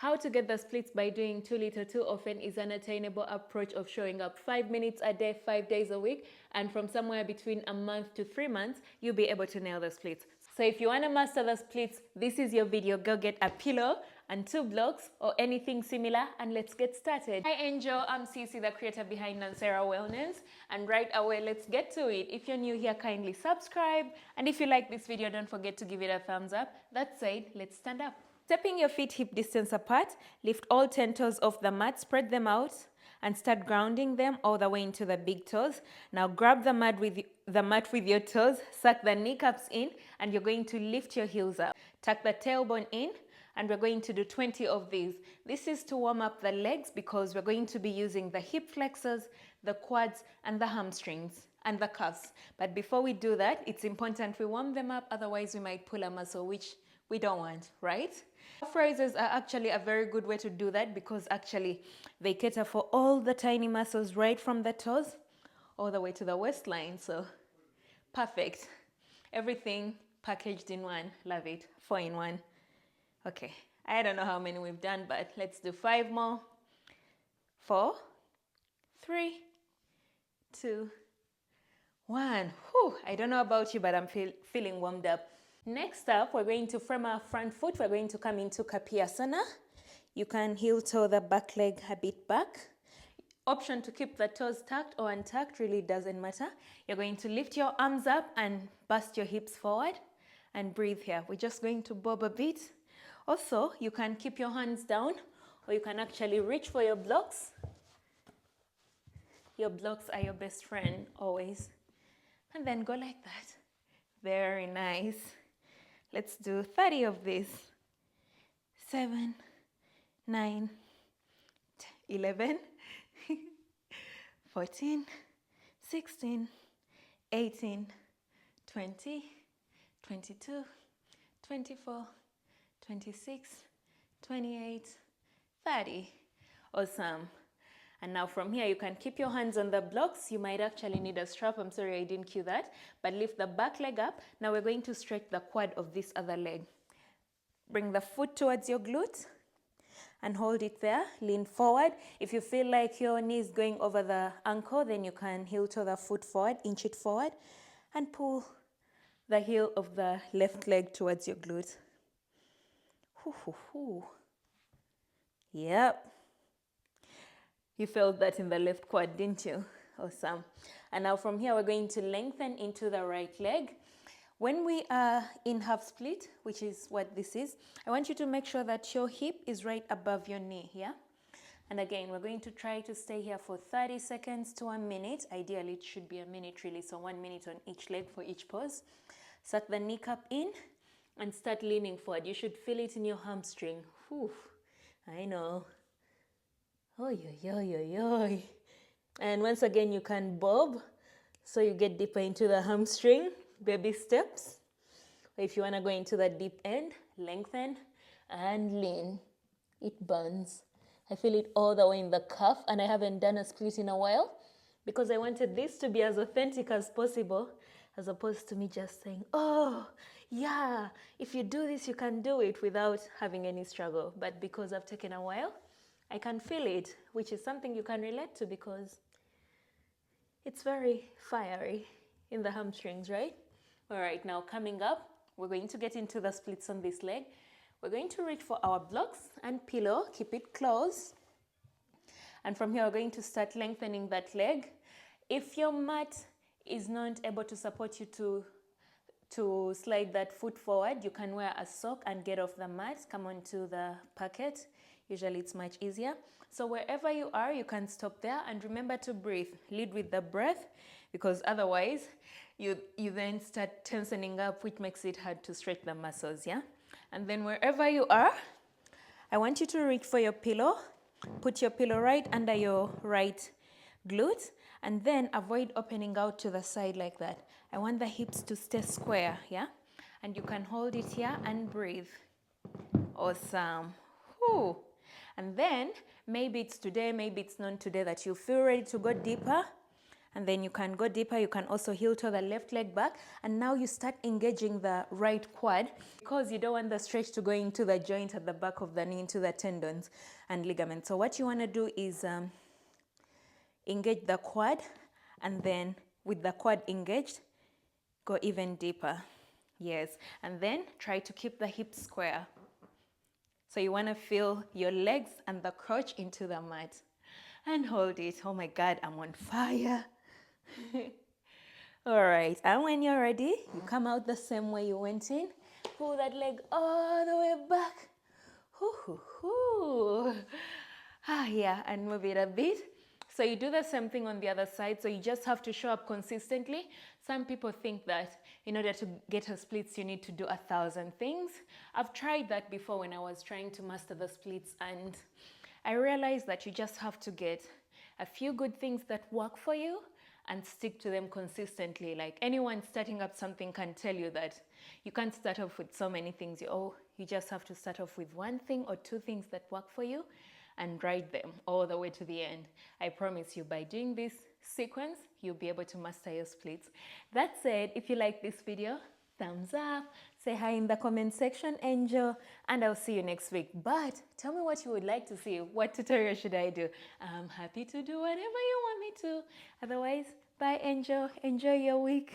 How to get the splits by doing too little too often is an attainable approach of showing up 5 minutes a day, 5 days a week, and from somewhere between a month to 3 months, you'll be able to nail the splits. So if you want to master the splits, this is your video. Go get a pillow and 2 blocks or anything similar, and let's get started. Hi Angel, I'm Cissy, the creator behind Nansera Wellness, and right away let's get to it. If you're new here, kindly subscribe, and if you like this video, don't forget to give it a thumbs up. That said, let's stand up. Stepping your feet hip distance apart, lift all 10 toes off the mat, spread them out, and start grounding them all the way into the big toes. Now grab the mat with your toes, suck the kneecaps in, and you're going to lift your heels up. Tuck the tailbone in, and we're going to do 20 of these. This is to warm up the legs because we're going to be using the hip flexors, the quads, and the hamstrings, and the calves. But before we do that, it's important we warm them up, otherwise we might pull a muscle, which we don't want, right? Calf raises are actually a very good way to do that because actually they cater for all the tiny muscles right from the toes all the way to the waistline. So perfect. Everything packaged in one. Love it. 4 in 1. Okay. I don't know how many we've done, but let's do 5 more. 4, 3, 2, 1. Whew. I don't know about you, but I'm feeling warmed up. Next up, we're going to frame our front foot. We're going to come into Hanumanasana. You can heel toe the back leg a bit back. Option to keep the toes tucked or untucked really doesn't matter. You're going to lift your arms up and bust your hips forward and breathe here. We're just going to bob a bit. Also, you can keep your hands down or you can actually reach for your blocks. Your blocks are your best friend always. And then go like that. Very nice. Let's do 30 of this. 7, 9, 11, 14, 16, 18, 20, 22, 24, 26, 28, 30. Awesome. And now from here, you can keep your hands on the blocks. You might actually need a strap. I'm sorry I didn't cue that. But lift the back leg up. Now we're going to stretch the quad of this other leg. Bring the foot towards your glute and hold it there. Lean forward. If you feel like your knee is going over the ankle, then you can heel toe the foot forward, inch it forward, and pull the heel of the left leg towards your glute. Hoo, hoo, hoo. Yep. You felt that in the left quad, didn't you? Awesome. And now from here, we're going to lengthen into the right leg. When we are in half split, which is what this is, I want you to make sure that your hip is right above your knee here. And again, we're going to try to stay here for 30 seconds to 1 minute. Ideally, it should be a minute really, so 1 minute on each leg for each pose. Suck the kneecap in and start leaning forward. You should feel it in your hamstring. Whew, I know. Oy, oy, oy, oy, oy. And once again, you can bob so you get deeper into the hamstring, baby steps. If you want to go into the deep end, lengthen and lean. It burns. I feel it all the way in the calf, and I haven't done a split in a while because I wanted this to be as authentic as possible, as opposed to me just saying, oh, yeah, if you do this, you can do it without having any struggle. But because I've taken a while, I can feel it, which is something you can relate to because it's very fiery in the hamstrings, right? All right, now coming up, we're going to get into the splits on this leg. We're going to reach for our blocks and pillow, keep it close. And from here, we're going to start lengthening that leg. If your mat is not able to support you to slide that foot forward, you can wear a sock and get off the mat, come onto the parquet. Usually it's much easier. So wherever you are, you can stop there and remember to breathe. Lead with the breath because otherwise you then start tensioning up, which makes it hard to stretch the muscles, yeah? And then wherever you are, I want you to reach for your pillow. Put your pillow right under your right glute and then avoid opening out to the side like that. I want the hips to stay square, yeah? And you can hold it here and breathe. Awesome. Whew. And then maybe it's today, maybe it's not today that you feel ready to go deeper And then you can go deeper. You can also heel toe the left leg back. And now you start engaging the right quad because you don't want the stretch to go into the joint at the back of the knee, into the tendons and ligaments. So what you want to do is engage the quad, and then with the quad engaged, go even deeper. Yes, and then try to keep the hips square. So you want to feel your legs and the crotch into the mat. And hold it. Oh my God, I'm on fire. All right, and when you're ready, you come out the same way you went in. Pull that leg all the way back. Yeah, and move it a bit. So you do the same thing on the other side. So you just have to show up consistently. Some people think that in order to get a splits, you need to do 1,000 things. I've tried that before when I was trying to master the splits, and I realized that you just have to get a few good things that work for you and stick to them consistently. Like anyone starting up something can tell you that you can't start off with so many things. You just have to start off with one thing or two things that work for you and ride them all the way to the end. I promise you, by doing this sequence, you'll be able to master your splits. That said, if you like this video, thumbs up, say hi in the comment section, Angel, and I'll see you next week. But tell me what you would like to see. What tutorial should I do? I'm happy to do whatever you want me to. Otherwise, bye, Angel. Enjoy your week.